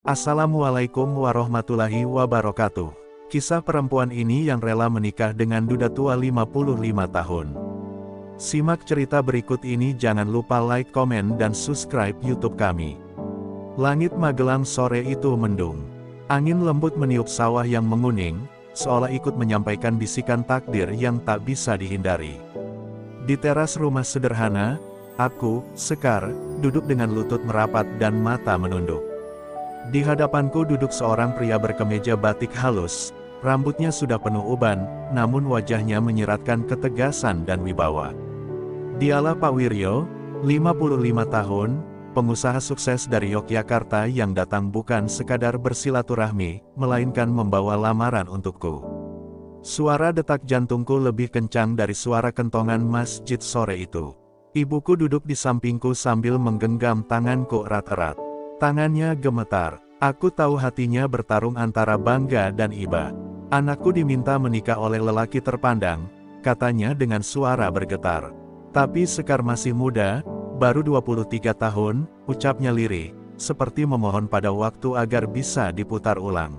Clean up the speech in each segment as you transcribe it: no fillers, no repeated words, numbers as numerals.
Assalamualaikum warahmatullahi wabarakatuh. Kisah perempuan ini yang rela menikah dengan duda tua 55 tahun. Simak cerita berikut ini, jangan lupa like, komen, dan subscribe YouTube kami. Langit Magelang sore itu mendung. Angin lembut meniup sawah yang menguning, seolah ikut menyampaikan bisikan takdir yang tak bisa dihindari. Di teras rumah sederhana, aku, Sekar, duduk dengan lutut merapat dan mata menunduk. Di hadapanku duduk seorang pria berkemeja batik halus, rambutnya sudah penuh uban, namun wajahnya menyiratkan ketegasan dan wibawa. Dialah Pak Wiryo, 55 tahun, pengusaha sukses dari Yogyakarta yang datang bukan sekadar bersilaturahmi, melainkan membawa lamaran untukku. Suara detak jantungku lebih kencang dari suara kentongan masjid sore itu. Ibuku duduk di sampingku sambil menggenggam tanganku erat-erat. Tangannya gemetar. Aku tahu hatinya bertarung antara bangga dan iba. Anakku diminta menikah oleh lelaki terpandang, katanya dengan suara bergetar. Tapi Sekar masih muda, baru 23 tahun, ucapnya lirih, seperti memohon pada waktu agar bisa diputar ulang.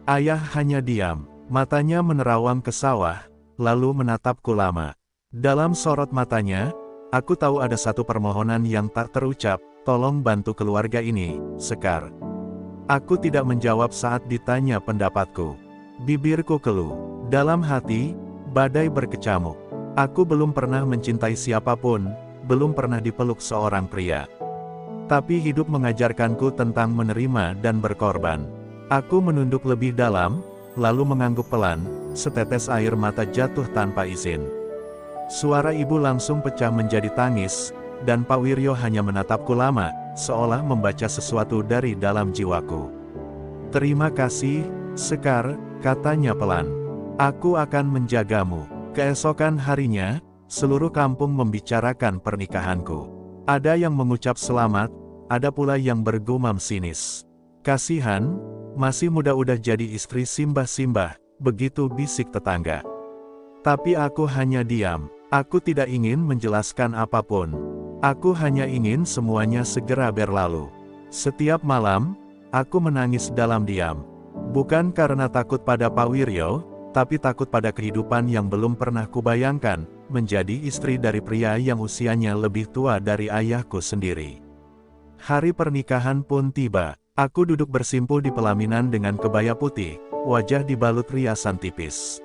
Ayah hanya diam, matanya menerawang ke sawah, lalu menatapku lama. Dalam sorot matanya, aku tahu ada satu permohonan yang tak terucap. Tolong bantu keluarga ini, Sekar. Aku tidak menjawab saat ditanya pendapatku. Bibirku keluh. Dalam hati, badai berkecamuk. Aku belum pernah mencintai siapapun, belum pernah dipeluk seorang pria. Tapi hidup mengajarkanku tentang menerima dan berkorban. Aku menunduk lebih dalam, lalu mengangguk pelan, setetes air mata jatuh tanpa izin. Suara ibu langsung pecah menjadi tangis, dan Pak Wiryo hanya menatapku lama, seolah membaca sesuatu dari dalam jiwaku. Terima kasih, Sekar, katanya pelan. Aku akan menjagamu. Keesokan harinya, seluruh kampung membicarakan pernikahanku. Ada yang mengucap selamat, ada pula yang bergumam sinis. Kasihan, masih muda udah jadi istri simbah-simbah, begitu bisik tetangga. Tapi aku hanya diam, aku tidak ingin menjelaskan apapun. Aku hanya ingin semuanya segera berlalu. Setiap malam, aku menangis dalam diam. Bukan karena takut pada Pak Wiryo, tapi takut pada kehidupan yang belum pernah kubayangkan, menjadi istri dari pria yang usianya lebih tua dari ayahku sendiri. Hari pernikahan pun tiba. Aku duduk bersimpuh di pelaminan dengan kebaya putih, wajah dibalut riasan tipis.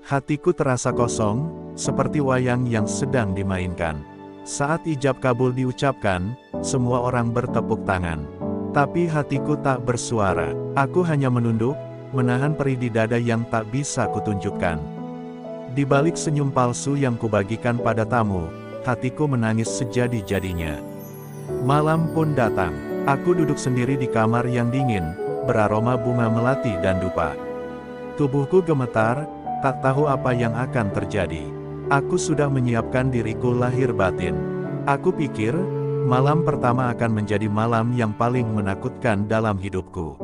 Hatiku terasa kosong, seperti wayang yang sedang dimainkan. Saat ijab kabul diucapkan, semua orang bertepuk tangan. Tapi hatiku tak bersuara. Aku hanya menunduk, menahan perih di dada yang tak bisa kutunjukkan. Di balik senyum palsu yang kubagikan pada tamu, hatiku menangis sejadi-jadinya. Malam pun datang. Aku duduk sendiri di kamar yang dingin, beraroma bunga melati dan dupa. Tubuhku gemetar, tak tahu apa yang akan terjadi. Aku sudah menyiapkan diriku lahir batin. Aku pikir, malam pertama akan menjadi malam yang paling menakutkan dalam hidupku.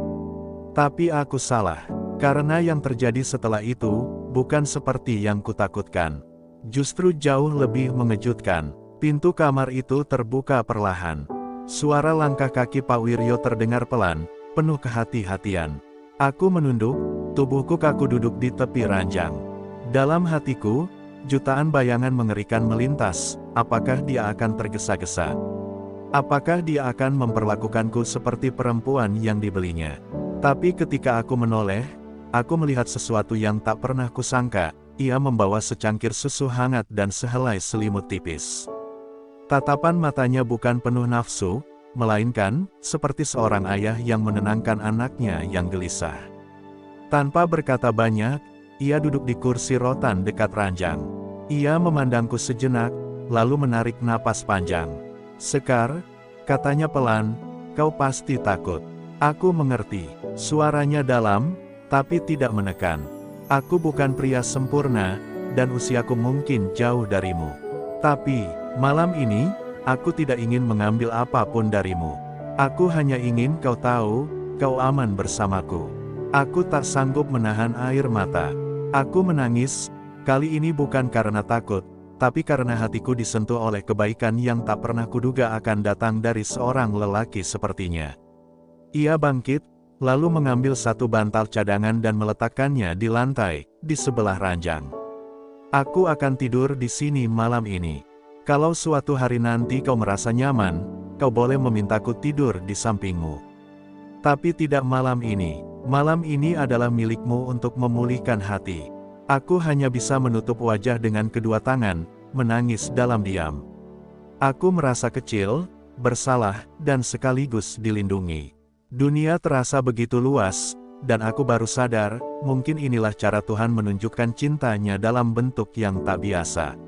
Tapi aku salah, karena yang terjadi setelah itu, bukan seperti yang kutakutkan. Justru jauh lebih mengejutkan. Pintu kamar itu terbuka perlahan. Suara langkah kaki Pak Wiryo terdengar pelan, penuh kehati-hatian. Aku menunduk, tubuhku kaku duduk di tepi ranjang. Dalam hatiku, jutaan bayangan mengerikan melintas. Apakah dia akan tergesa-gesa? Apakah dia akan memperlakukanku seperti perempuan yang dibelinya? Tapi ketika aku menoleh, aku melihat sesuatu yang tak pernah kusangka. Ia membawa secangkir susu hangat dan sehelai selimut tipis. Tatapan matanya bukan penuh nafsu, melainkan seperti seorang ayah yang menenangkan anaknya yang gelisah. Tanpa berkata banyak, ia duduk di kursi rotan dekat ranjang. Ia memandangku sejenak, lalu menarik napas panjang. Sekar, katanya pelan, kau pasti takut. Aku mengerti. Suaranya dalam, tapi tidak menekan. Aku bukan pria sempurna, dan usiaku mungkin jauh darimu. Tapi, malam ini, aku tidak ingin mengambil apapun darimu. Aku hanya ingin kau tahu, kau aman bersamaku. Aku tak sanggup menahan air mata. Aku menangis, kali ini bukan karena takut, tapi karena hatiku disentuh oleh kebaikan yang tak pernah kuduga akan datang dari seorang lelaki sepertinya. Ia bangkit, lalu mengambil satu bantal cadangan dan meletakkannya di lantai, di sebelah ranjang. Aku akan tidur di sini malam ini. Kalau suatu hari nanti kau merasa nyaman, kau boleh memintaku tidur di sampingmu. Tapi tidak malam ini. Malam ini adalah milikmu untuk memulihkan hati. Aku hanya bisa menutup wajah dengan kedua tangan, menangis dalam diam. Aku merasa kecil, bersalah, dan sekaligus dilindungi. Dunia terasa begitu luas, dan aku baru sadar, mungkin inilah cara Tuhan menunjukkan cintanya dalam bentuk yang tak biasa.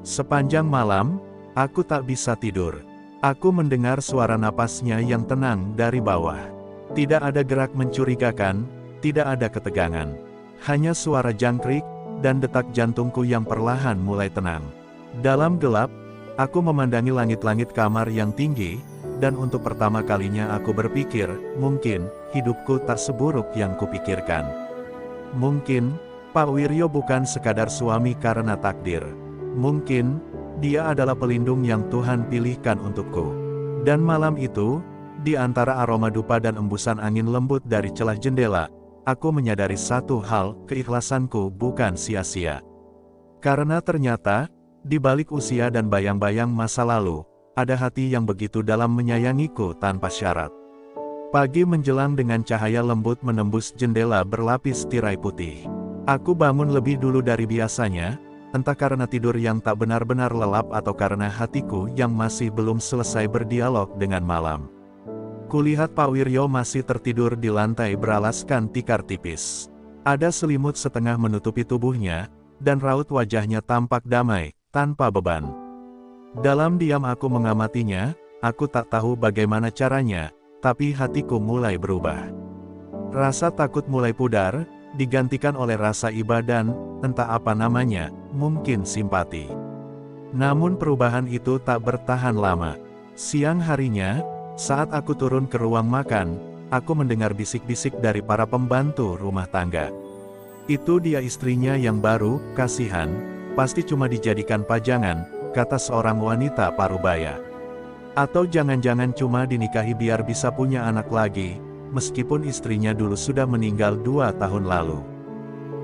Sepanjang malam, aku tak bisa tidur. Aku mendengar suara napasnya yang tenang dari bawah. Tidak ada gerak mencurigakan, tidak ada ketegangan. Hanya suara jangkrik, dan detak jantungku yang perlahan mulai tenang. Dalam gelap, aku memandangi langit-langit kamar yang tinggi, dan untuk pertama kalinya aku berpikir, mungkin, hidupku tak seburuk yang kupikirkan. Mungkin, Pak Wiryo bukan sekadar suami karena takdir. Mungkin, dia adalah pelindung yang Tuhan pilihkan untukku. Dan malam itu, di antara aroma dupa dan embusan angin lembut dari celah jendela, aku menyadari satu hal, keikhlasanku bukan sia-sia. Karena ternyata, di balik usia dan bayang-bayang masa lalu, ada hati yang begitu dalam menyayangiku tanpa syarat. Pagi menjelang dengan cahaya lembut menembus jendela berlapis tirai putih. Aku bangun lebih dulu dari biasanya, entah karena tidur yang tak benar-benar lelap atau karena hatiku yang masih belum selesai berdialog dengan malam. Kulihat Pak Wiryo masih tertidur di lantai beralaskan tikar tipis. Ada selimut setengah menutupi tubuhnya, dan raut wajahnya tampak damai, tanpa beban. Dalam diam aku mengamatinya, aku tak tahu bagaimana caranya, tapi hatiku mulai berubah. Rasa takut mulai pudar, digantikan oleh rasa iba dan, entah apa namanya, mungkin simpati. Namun perubahan itu tak bertahan lama. Siang harinya, saat aku turun ke ruang makan, aku mendengar bisik-bisik dari para pembantu rumah tangga. Itu dia istrinya yang baru, kasihan, pasti cuma dijadikan pajangan, kata seorang wanita parubaya. Atau jangan-jangan cuma dinikahi biar bisa punya anak lagi, meskipun istrinya dulu sudah meninggal 2 tahun lalu.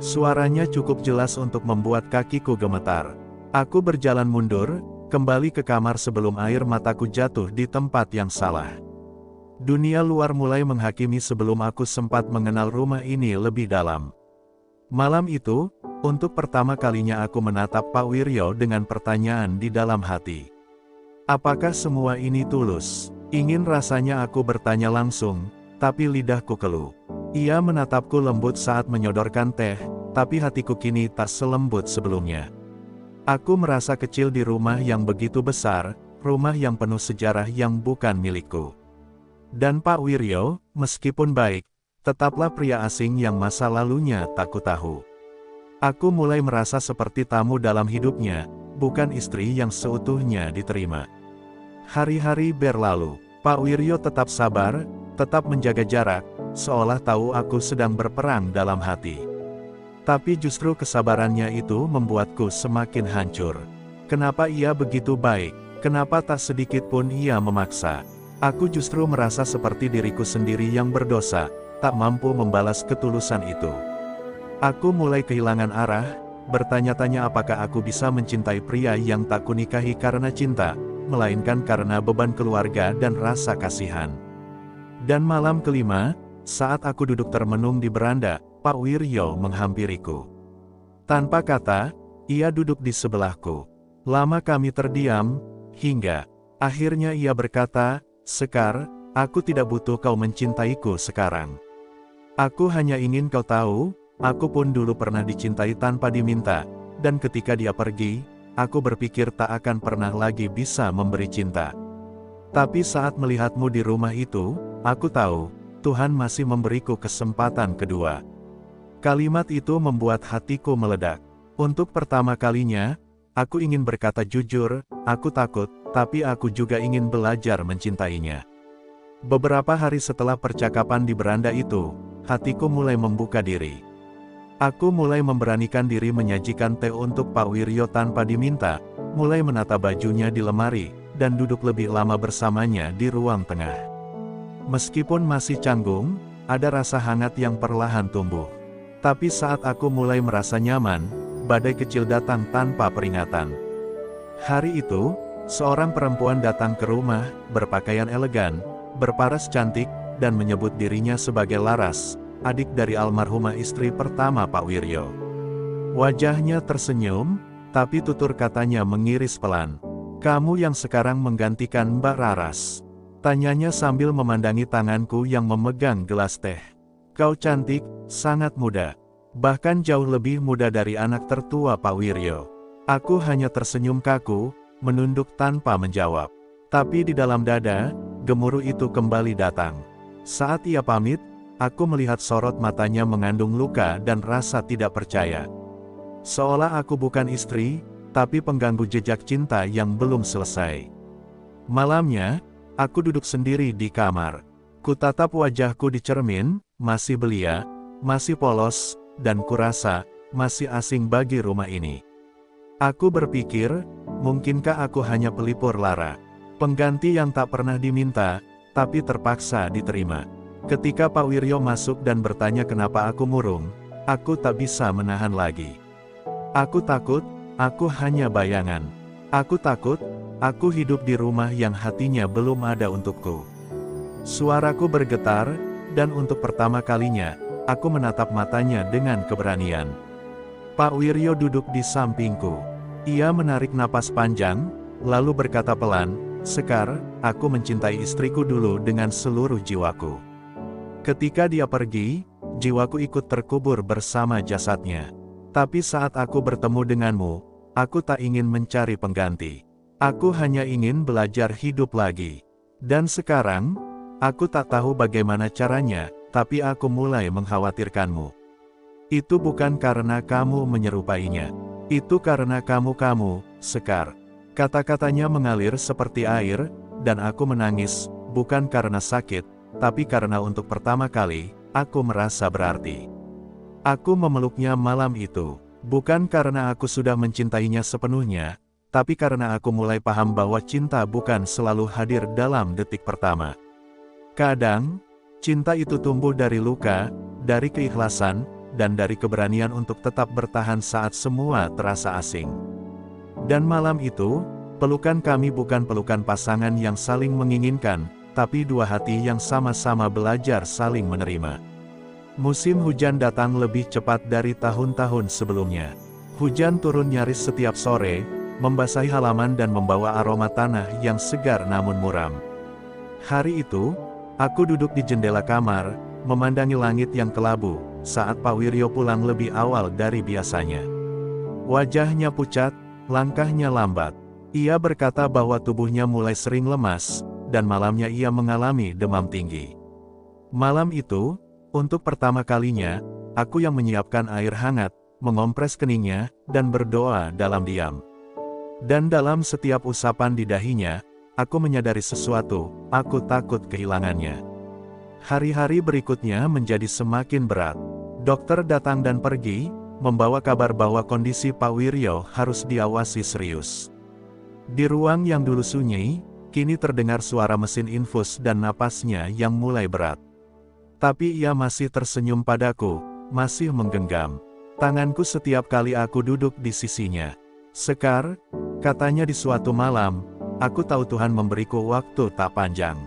Suaranya cukup jelas untuk membuat kakiku gemetar. Aku berjalan mundur, kembali ke kamar sebelum air mataku jatuh di tempat yang salah. Dunia luar mulai menghakimi sebelum aku sempat mengenal rumah ini lebih dalam. Malam itu, untuk pertama kalinya aku menatap Pak Wiryo dengan pertanyaan di dalam hati. Apakah semua ini tulus? Ingin rasanya aku bertanya langsung, tapi lidahku keluh. Ia menatapku lembut saat menyodorkan teh, tapi hatiku kini tak selembut sebelumnya. Aku merasa kecil di rumah yang begitu besar, rumah yang penuh sejarah yang bukan milikku. Dan Pak Wiryo, meskipun baik, tetaplah pria asing yang masa lalunya tak kutahu. Aku mulai merasa seperti tamu dalam hidupnya, bukan istri yang seutuhnya diterima. Hari-hari berlalu, Pak Wiryo tetap sabar, tetap menjaga jarak, seolah tahu aku sedang berperang dalam hati. Tapi justru kesabarannya itu membuatku semakin hancur. Kenapa ia begitu baik? Kenapa tak sedikit pun ia memaksa? Aku justru merasa seperti diriku sendiri yang berdosa, tak mampu membalas ketulusan itu. Aku mulai kehilangan arah, bertanya-tanya apakah aku bisa mencintai pria yang tak kunikahi karena cinta, melainkan karena beban keluarga dan rasa kasihan. Dan malam kelima, saat aku duduk termenung di beranda, Pak Wiryo menghampiriku. Tanpa kata, ia duduk di sebelahku. Lama kami terdiam, hingga akhirnya ia berkata, "Sekar, aku tidak butuh kau mencintaiku sekarang. Aku hanya ingin kau tahu, aku pun dulu pernah dicintai tanpa diminta, dan ketika dia pergi, aku berpikir tak akan pernah lagi bisa memberi cinta. Tapi saat melihatmu di rumah itu, aku tahu, Tuhan masih memberiku kesempatan kedua." Kalimat itu membuat hatiku meledak. Untuk pertama kalinya, aku ingin berkata jujur, aku takut, tapi aku juga ingin belajar mencintainya. Beberapa hari setelah percakapan di beranda itu, hatiku mulai membuka diri. Aku mulai memberanikan diri menyajikan teh untuk Pak Wiryo tanpa diminta, mulai menata bajunya di lemari, dan duduk lebih lama bersamanya di ruang tengah. Meskipun masih canggung, ada rasa hangat yang perlahan tumbuh. Tapi saat aku mulai merasa nyaman, badai kecil datang tanpa peringatan. Hari itu, seorang perempuan datang ke rumah, berpakaian elegan, berparas cantik, dan menyebut dirinya sebagai Laras, adik dari almarhumah istri pertama Pak Wiryo. Wajahnya tersenyum, tapi tutur katanya mengiris pelan. "Kamu yang sekarang menggantikan Mbak Laras?" Tanyanya sambil memandangi tanganku yang memegang gelas teh. "Kau cantik, sangat muda. Bahkan jauh lebih muda dari anak tertua Pak Wiryo." Aku hanya tersenyum kaku, menunduk tanpa menjawab. Tapi di dalam dada, gemuruh itu kembali datang. Saat ia pamit, aku melihat sorot matanya mengandung luka dan rasa tidak percaya. Seolah aku bukan istri, tapi pengganggu jejak cinta yang belum selesai. Malamnya, aku duduk sendiri di kamar. Kutatap wajahku di cermin, masih belia, masih polos, dan kurasa, masih asing bagi rumah ini. Aku berpikir, mungkinkah aku hanya pelipur lara? Pengganti yang tak pernah diminta, tapi terpaksa diterima. Ketika Pak Wiryo masuk dan bertanya kenapa aku murung, aku tak bisa menahan lagi. Aku takut, aku hanya bayangan. Aku takut, aku hidup di rumah yang hatinya belum ada untukku. Suaraku bergetar, dan untuk pertama kalinya, aku menatap matanya dengan keberanian. Pak Wiryo duduk di sampingku. Ia menarik napas panjang, lalu berkata pelan, "Sekar, aku mencintai istriku dulu dengan seluruh jiwaku. Ketika dia pergi, jiwaku ikut terkubur bersama jasadnya. Tapi saat aku bertemu denganmu, aku tak ingin mencari pengganti. Aku hanya ingin belajar hidup lagi. Dan sekarang, aku tak tahu bagaimana caranya, tapi aku mulai mengkhawatirkanmu. Itu bukan karena kamu menyerupainya. Itu karena kamu, Sekar." Kata-katanya mengalir seperti air, dan aku menangis, bukan karena sakit, tapi karena untuk pertama kali, aku merasa berarti. Aku memeluknya malam itu, bukan karena aku sudah mencintainya sepenuhnya, tapi karena aku mulai paham bahwa cinta bukan selalu hadir dalam detik pertama. Kadang, cinta itu tumbuh dari luka, dari keikhlasan, dan dari keberanian untuk tetap bertahan saat semua terasa asing. Dan malam itu, pelukan kami bukan pelukan pasangan yang saling menginginkan, tapi dua hati yang sama-sama belajar saling menerima. Musim hujan datang lebih cepat dari tahun-tahun sebelumnya. Hujan turun nyaris setiap sore, membasahi halaman dan membawa aroma tanah yang segar namun muram. Hari itu, aku duduk di jendela kamar, memandangi langit yang kelabu, saat Pak Wiryo pulang lebih awal dari biasanya. Wajahnya pucat, langkahnya lambat. Ia berkata bahwa tubuhnya mulai sering lemas, dan malamnya ia mengalami demam tinggi. Malam itu, untuk pertama kalinya, aku yang menyiapkan air hangat, mengompres keningnya, dan berdoa dalam diam. Dan dalam setiap usapan di dahinya, aku menyadari sesuatu, aku takut kehilangannya. Hari-hari berikutnya menjadi semakin berat. Dokter datang dan pergi, membawa kabar bahwa kondisi Pak Wiryo harus diawasi serius. Di ruang yang dulu sunyi, kini terdengar suara mesin infus dan napasnya yang mulai berat. Tapi ia masih tersenyum padaku, masih menggenggam tanganku setiap kali aku duduk di sisinya. "Sekar," katanya di suatu malam, "aku tahu Tuhan memberiku waktu tak panjang.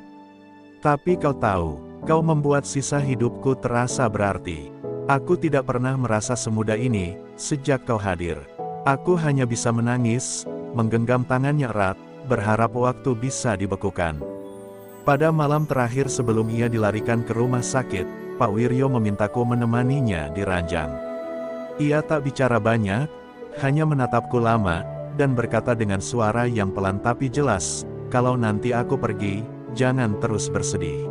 Tapi kau tahu, kau membuat sisa hidupku terasa berarti. Aku tidak pernah merasa semudah ini, sejak kau hadir. Aku hanya bisa menangis, menggenggam tangannya erat, berharap waktu bisa dibekukan." Pada malam terakhir sebelum ia dilarikan ke rumah sakit, Pak Wiryo memintaku menemaninya di ranjang. Ia tak bicara banyak, hanya menatapku lama, dan berkata dengan suara yang pelan tapi jelas, "Kalau nanti aku pergi, jangan terus bersedih.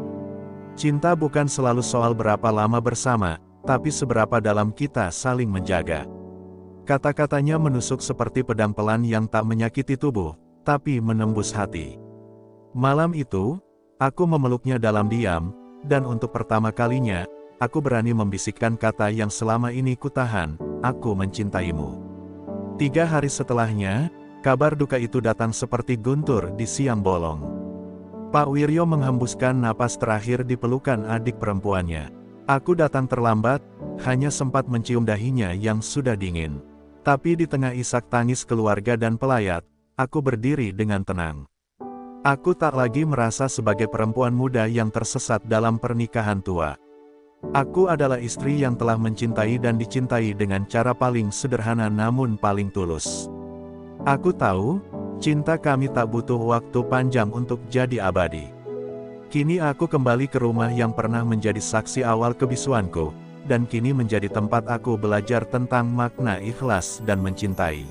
Cinta bukan selalu soal berapa lama bersama, tapi seberapa dalam kita saling menjaga." Kata-katanya menusuk seperti pedang pelan yang tak menyakiti tubuh, tapi menembus hati. Malam itu, aku memeluknya dalam diam, dan untuk pertama kalinya, aku berani membisikkan kata yang selama ini kutahan, "Aku mencintaimu." 3 hari setelahnya, kabar duka itu datang seperti guntur di siang bolong. Pak Wiryo menghembuskan napas terakhir di pelukan adik perempuannya. Aku datang terlambat, hanya sempat mencium dahinya yang sudah dingin. Tapi di tengah isak tangis keluarga dan pelayat, aku berdiri dengan tenang. Aku tak lagi merasa sebagai perempuan muda yang tersesat dalam pernikahan tua. Aku adalah istri yang telah mencintai dan dicintai dengan cara paling sederhana namun paling tulus. Aku tahu, cinta kami tak butuh waktu panjang untuk jadi abadi. Kini aku kembali ke rumah yang pernah menjadi saksi awal kebisuanku, dan kini menjadi tempat aku belajar tentang makna ikhlas dan mencintai.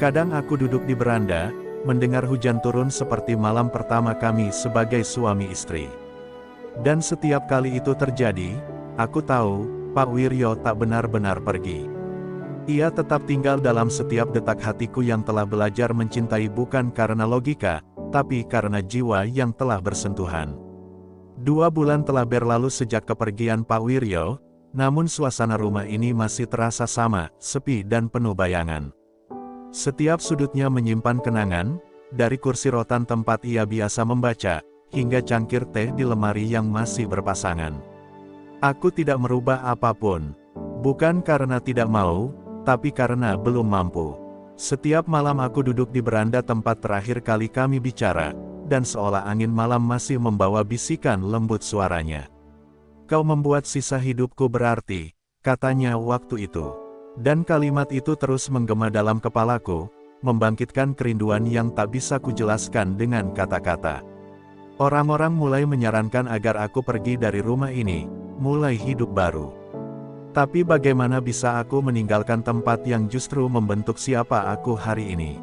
Kadang aku duduk di beranda, mendengar hujan turun seperti malam pertama kami sebagai suami istri. Dan setiap kali itu terjadi, aku tahu, Pak Wiryo tak benar-benar pergi. Ia tetap tinggal dalam setiap detak hatiku yang telah belajar mencintai bukan karena logika, tapi karena jiwa yang telah bersentuhan. 2 bulan telah berlalu sejak kepergian Pak Wiryo, namun suasana rumah ini masih terasa sama, sepi dan penuh bayangan. Setiap sudutnya menyimpan kenangan, dari kursi rotan tempat ia biasa membaca, hingga cangkir teh di lemari yang masih berpasangan. Aku tidak merubah apapun. Bukan karena tidak mau, tapi karena belum mampu. Setiap malam aku duduk di beranda tempat terakhir kali kami bicara, dan seolah angin malam masih membawa bisikan lembut suaranya. Kau membuat sisa hidupku berarti, katanya waktu itu. Dan kalimat itu terus menggema dalam kepalaku, membangkitkan kerinduan yang tak bisa kujelaskan dengan kata-kata. Orang-orang mulai menyarankan agar aku pergi dari rumah ini, mulai hidup baru. Tapi bagaimana bisa aku meninggalkan tempat yang justru membentuk siapa aku hari ini?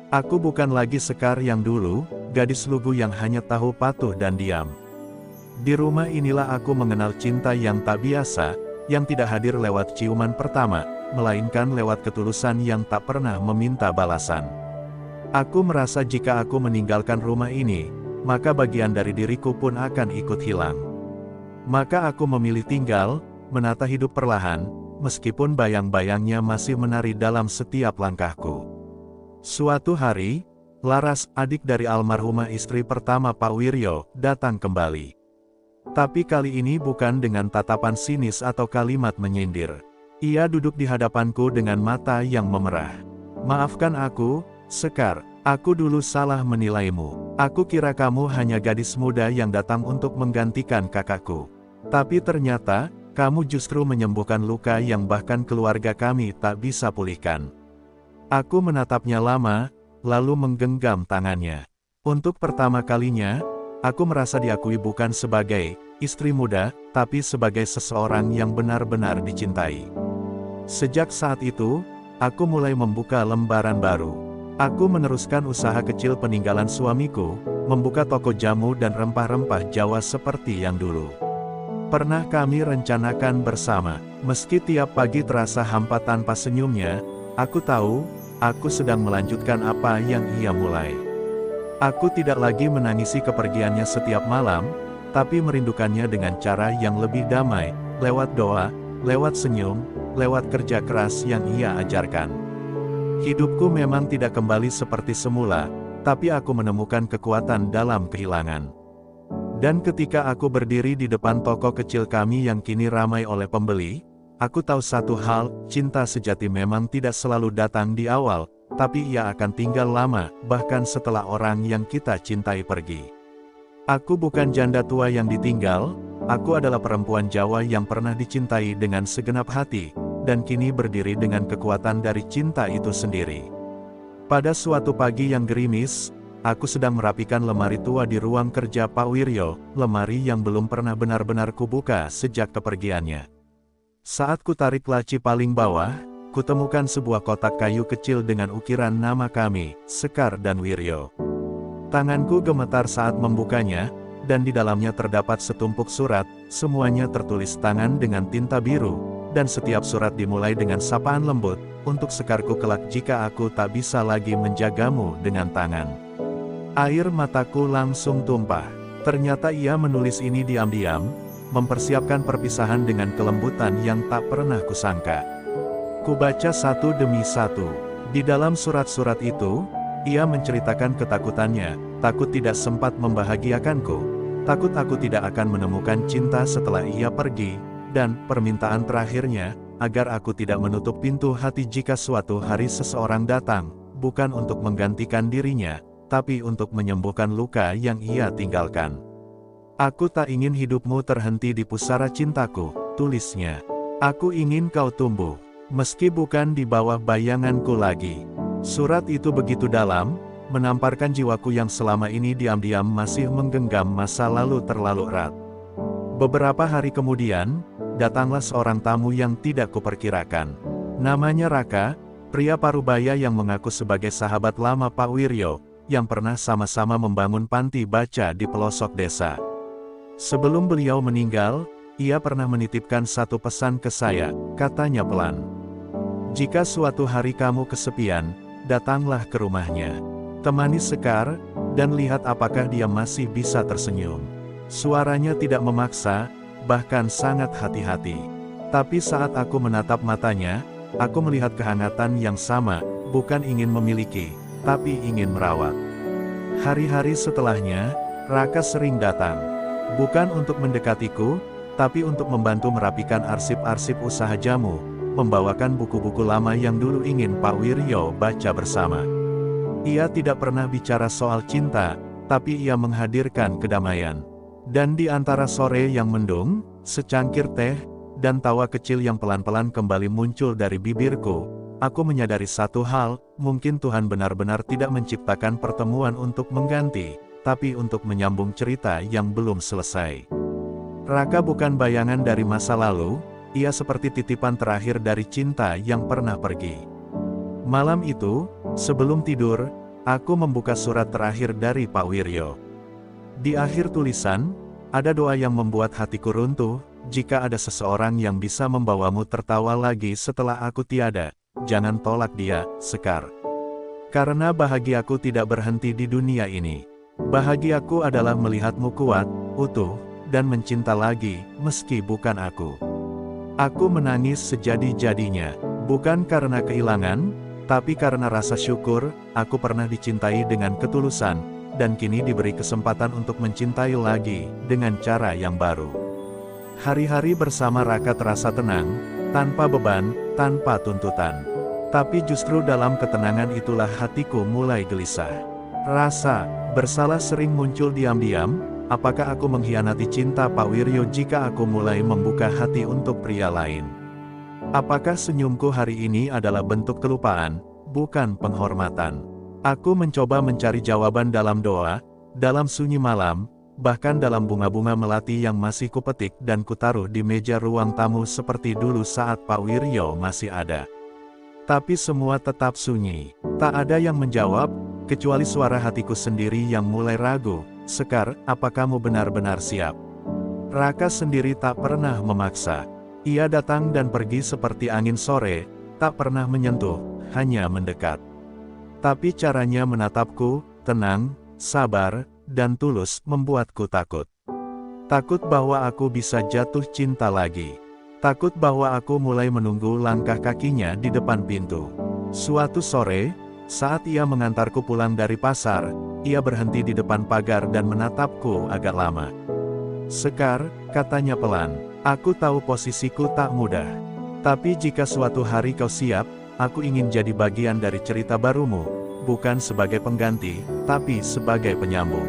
Aku bukan lagi Sekar yang dulu, gadis lugu yang hanya tahu patuh dan diam. Di rumah inilah aku mengenal cinta yang tak biasa, yang tidak hadir lewat ciuman pertama, melainkan lewat ketulusan yang tak pernah meminta balasan. Aku merasa jika aku meninggalkan rumah ini, maka bagian dari diriku pun akan ikut hilang. Maka aku memilih tinggal, menata hidup perlahan, meskipun bayang-bayangnya masih menari dalam setiap langkahku. Suatu hari, Laras, adik dari almarhumah istri pertama Pak Wiryo, datang kembali. Tapi kali ini bukan dengan tatapan sinis atau kalimat menyindir. Ia duduk di hadapanku dengan mata yang memerah. Maafkan aku, Sekar, aku dulu salah menilaimu. Aku kira kamu hanya gadis muda yang datang untuk menggantikan kakakku. Tapi ternyata, kamu justru menyembuhkan luka yang bahkan keluarga kami tak bisa pulihkan. Aku menatapnya lama, lalu menggenggam tangannya. Untuk pertama kalinya, aku merasa diakui bukan sebagai istri muda, tapi sebagai seseorang yang benar-benar dicintai. Sejak saat itu, aku mulai membuka lembaran baru. Aku meneruskan usaha kecil peninggalan suamiku, membuka toko jamu dan rempah-rempah Jawa seperti yang dulu pernah kami rencanakan bersama. Meski tiap pagi terasa hampa tanpa senyumnya, aku tahu, aku sedang melanjutkan apa yang ia mulai. Aku tidak lagi menangisi kepergiannya setiap malam, tapi merindukannya dengan cara yang lebih damai, lewat doa, lewat senyum, lewat kerja keras yang ia ajarkan. Hidupku memang tidak kembali seperti semula, tapi aku menemukan kekuatan dalam kehilangan. Dan ketika aku berdiri di depan toko kecil kami yang kini ramai oleh pembeli, aku tahu satu hal, cinta sejati memang tidak selalu datang di awal, tapi ia akan tinggal lama, bahkan setelah orang yang kita cintai pergi. Aku bukan janda tua yang ditinggal, aku adalah perempuan Jawa yang pernah dicintai dengan segenap hati, dan kini berdiri dengan kekuatan dari cinta itu sendiri. Pada suatu pagi yang gerimis, aku sedang merapikan lemari tua di ruang kerja Pak Wiryo, lemari yang belum pernah benar-benar kubuka sejak kepergiannya. Saat ku tarik laci paling bawah, kutemukan sebuah kotak kayu kecil dengan ukiran nama kami, Sekar dan Wiryo. Tanganku gemetar saat membukanya, dan di dalamnya terdapat setumpuk surat, semuanya tertulis tangan dengan tinta biru, dan setiap surat dimulai dengan sapaan lembut, untuk Sekarku kelak jika aku tak bisa lagi menjagamu dengan tangan. Air mataku langsung tumpah. Ternyata ia menulis ini diam-diam, mempersiapkan perpisahan dengan kelembutan yang tak pernah kusangka. Kubaca satu demi satu. Di dalam surat-surat itu, ia menceritakan ketakutannya, takut tidak sempat membahagiakanku, takut aku tidak akan menemukan cinta setelah ia pergi, dan permintaan terakhirnya, agar aku tidak menutup pintu hati jika suatu hari seseorang datang, bukan untuk menggantikan dirinya, tapi untuk menyembuhkan luka yang ia tinggalkan. Aku tak ingin hidupmu terhenti di pusara cintaku, tulisnya. Aku ingin kau tumbuh, meski bukan di bawah bayanganku lagi. Surat itu begitu dalam, menamparkan jiwaku yang selama ini diam-diam masih menggenggam masa lalu terlalu erat. Beberapa hari kemudian, datanglah seorang tamu yang tidak kuperkirakan. Namanya Raka, pria Parubaya yang mengaku sebagai sahabat lama Pak Wiryo, yang pernah sama-sama membangun panti baca di pelosok desa. Sebelum beliau meninggal, ia pernah menitipkan satu pesan ke saya, katanya pelan. Jika suatu hari kamu kesepian, datanglah ke rumahnya. Temani Sekar, dan lihat apakah dia masih bisa tersenyum. Suaranya tidak memaksa, bahkan sangat hati-hati. Tapi saat aku menatap matanya, aku melihat kehangatan yang sama, bukan ingin memiliki, tapi ingin merawat. Hari-hari setelahnya, Raka sering datang. Bukan untuk mendekatiku, tapi untuk membantu merapikan arsip-arsip usaha jamu, membawakan buku-buku lama yang dulu ingin Pak Wiryo baca bersama. Ia tidak pernah bicara soal cinta, tapi ia menghadirkan kedamaian. Dan di antara sore yang mendung, secangkir teh, dan tawa kecil yang pelan-pelan kembali muncul dari bibirku, aku menyadari satu hal, mungkin Tuhan benar-benar tidak menciptakan pertemuan untuk mengganti, tapi untuk menyambung cerita yang belum selesai. Raka bukan bayangan dari masa lalu, ia seperti titipan terakhir dari cinta yang pernah pergi. Malam itu, sebelum tidur, aku membuka surat terakhir dari Pak Wiryo. Di akhir tulisan, ada doa yang membuat hatiku runtuh, jika ada seseorang yang bisa membawamu tertawa lagi setelah aku tiada, jangan tolak dia, Sekar. Karena bahagiaku tidak berhenti di dunia ini. Bahagiaku adalah melihatmu kuat, utuh, dan mencinta lagi, meski bukan aku. Aku menangis sejadi-jadinya, bukan karena kehilangan, tapi karena rasa syukur, aku pernah dicintai dengan ketulusan, dan kini diberi kesempatan untuk mencintai lagi, dengan cara yang baru. Hari-hari bersama Raka terasa tenang, tanpa beban, tanpa tuntutan. Tapi justru dalam ketenangan itulah hatiku mulai gelisah. Rasa bersalah sering muncul diam-diam. Apakah aku mengkhianati cinta Pak Wiryo jika aku mulai membuka hati untuk pria lain? Apakah senyumku hari ini adalah bentuk kelupaan, bukan penghormatan? Aku mencoba mencari jawaban dalam doa, dalam sunyi malam, bahkan dalam bunga-bunga melati yang masih kupetik dan kutaruh di meja ruang tamu seperti dulu saat Pak Wiryo masih ada. Tapi semua tetap sunyi, tak ada yang menjawab, kecuali suara hatiku sendiri yang mulai ragu. Sekar, apa kamu benar-benar siap? Raka sendiri tak pernah memaksa. Ia datang dan pergi seperti angin sore, tak pernah menyentuh, hanya mendekat. Tapi caranya menatapku, tenang, sabar, dan tulus membuatku takut. Takut bahwa aku bisa jatuh cinta lagi. Takut bahwa aku mulai menunggu langkah kakinya di depan pintu. Suatu sore, saat ia mengantarku pulang dari pasar, ia berhenti di depan pagar dan menatapku agak lama. Sekar, katanya pelan, aku tahu posisiku tak mudah. Tapi jika suatu hari kau siap, aku ingin jadi bagian dari cerita barumu, bukan sebagai pengganti, tapi sebagai penyambung.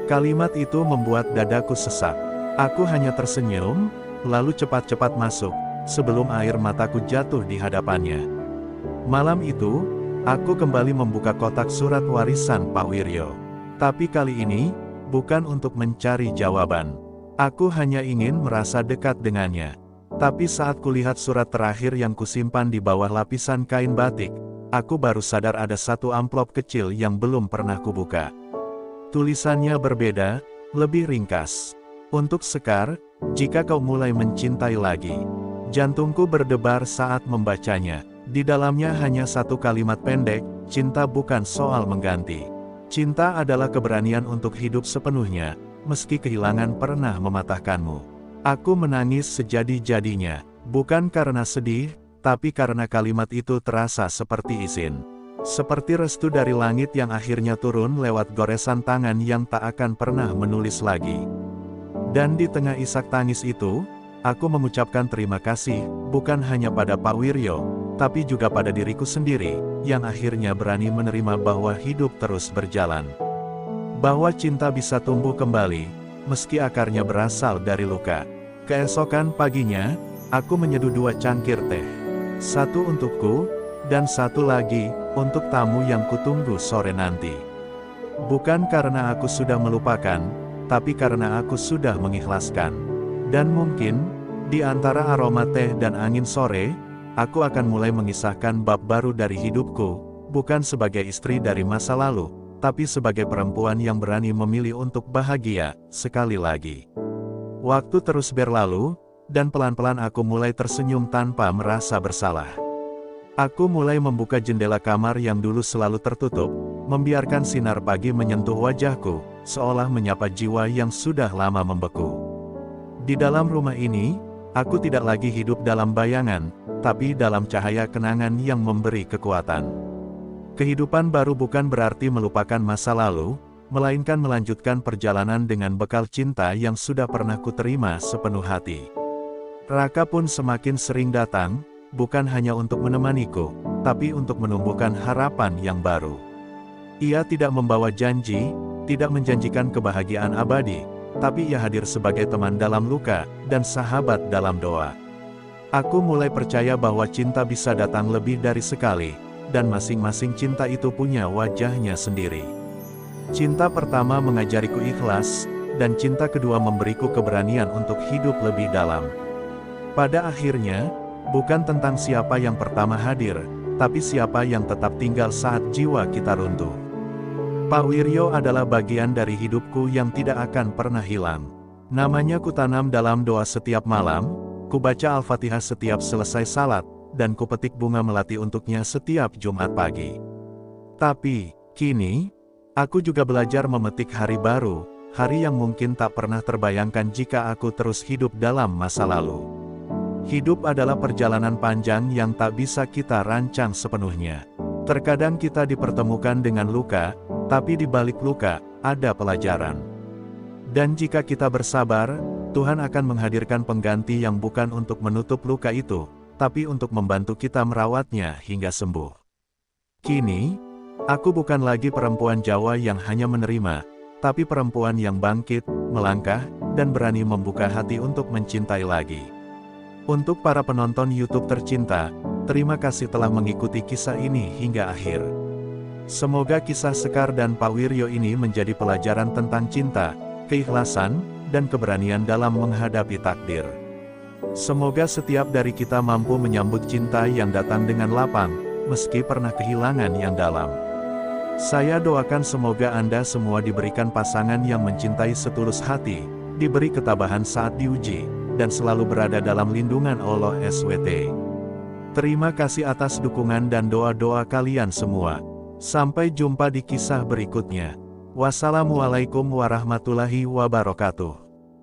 Kalimat itu membuat dadaku sesak. Aku hanya tersenyum, lalu cepat-cepat masuk, sebelum air mataku jatuh di hadapannya. Malam itu, aku kembali membuka kotak surat warisan Pak Wiryo. Tapi kali ini, bukan untuk mencari jawaban. Aku hanya ingin merasa dekat dengannya. Tapi saat kulihat surat terakhir yang kusimpan di bawah lapisan kain batik, aku baru sadar ada satu amplop kecil yang belum pernah kubuka. Tulisannya berbeda, lebih ringkas. Untuk Sekar, jika kau mulai mencintai lagi. Jantungku berdebar saat membacanya. Di dalamnya hanya satu kalimat pendek, cinta bukan soal mengganti. Cinta adalah keberanian untuk hidup sepenuhnya, meski kehilangan pernah mematahkanmu. Aku menangis sejadi-jadinya, bukan karena sedih, tapi karena kalimat itu terasa seperti izin. Seperti restu dari langit yang akhirnya turun lewat goresan tangan yang tak akan pernah menulis lagi. Dan di tengah isak tangis itu, aku mengucapkan terima kasih, bukan hanya pada Pak Wiryo, tapi juga pada diriku sendiri, yang akhirnya berani menerima bahwa hidup terus berjalan. Bahwa cinta bisa tumbuh kembali, meski akarnya berasal dari luka. Keesokan paginya, aku menyeduh 2 cangkir teh. Satu untukku, dan satu lagi, untuk tamu yang kutunggu sore nanti. Bukan karena aku sudah melupakan, tapi karena aku sudah mengikhlaskan. Dan mungkin, di antara aroma teh dan angin sore, aku akan mulai mengisahkan bab baru dari hidupku, bukan sebagai istri dari masa lalu, tapi sebagai perempuan yang berani memilih untuk bahagia, sekali lagi. Waktu terus berlalu, dan pelan-pelan aku mulai tersenyum tanpa merasa bersalah. Aku mulai membuka jendela kamar yang dulu selalu tertutup, membiarkan sinar pagi menyentuh wajahku, seolah menyapa jiwa yang sudah lama membeku. Di dalam rumah ini, aku tidak lagi hidup dalam bayangan, tapi dalam cahaya kenangan yang memberi kekuatan. Kehidupan baru bukan berarti melupakan masa lalu, melainkan melanjutkan perjalanan dengan bekal cinta yang sudah pernah kuterima sepenuh hati. Raka pun semakin sering datang, bukan hanya untuk menemaniku, tapi untuk menumbuhkan harapan yang baru. Ia tidak membawa janji, tidak menjanjikan kebahagiaan abadi, tapi ia hadir sebagai teman dalam luka, dan sahabat dalam doa. Aku mulai percaya bahwa cinta bisa datang lebih dari sekali, dan masing-masing cinta itu punya wajahnya sendiri. Cinta pertama mengajariku ikhlas, dan cinta kedua memberiku keberanian untuk hidup lebih dalam. Pada akhirnya, bukan tentang siapa yang pertama hadir, tapi siapa yang tetap tinggal saat jiwa kita runtuh. Pak Wiryo adalah bagian dari hidupku yang tidak akan pernah hilang. Namanya kutanam dalam doa setiap malam, kubaca Al-Fatihah setiap selesai salat, dan kupetik bunga melati untuknya setiap Jumat pagi. Tapi, kini, aku juga belajar memetik hari baru, hari yang mungkin tak pernah terbayangkan jika aku terus hidup dalam masa lalu. Hidup adalah perjalanan panjang yang tak bisa kita rancang sepenuhnya. Terkadang kita dipertemukan dengan luka, tapi di balik luka, ada pelajaran. Dan jika kita bersabar, Tuhan akan menghadirkan pengganti yang bukan untuk menutup luka itu, tapi untuk membantu kita merawatnya hingga sembuh. Kini, aku bukan lagi perempuan Jawa yang hanya menerima, tapi perempuan yang bangkit, melangkah, dan berani membuka hati untuk mencintai lagi. Untuk para penonton YouTube tercinta, terima kasih telah mengikuti kisah ini hingga akhir. Semoga kisah Sekar dan Pak Wiryo ini menjadi pelajaran tentang cinta, keikhlasan, dan keberanian dalam menghadapi takdir. Semoga setiap dari kita mampu menyambut cinta yang datang dengan lapang, meski pernah kehilangan yang dalam. Saya doakan semoga Anda semua diberikan pasangan yang mencintai setulus hati, diberi ketabahan saat diuji, dan selalu berada dalam lindungan Allah SWT. Terima kasih atas dukungan dan doa-doa kalian semua. Sampai jumpa di kisah berikutnya. Wassalamualaikum warahmatullahi wabarakatuh.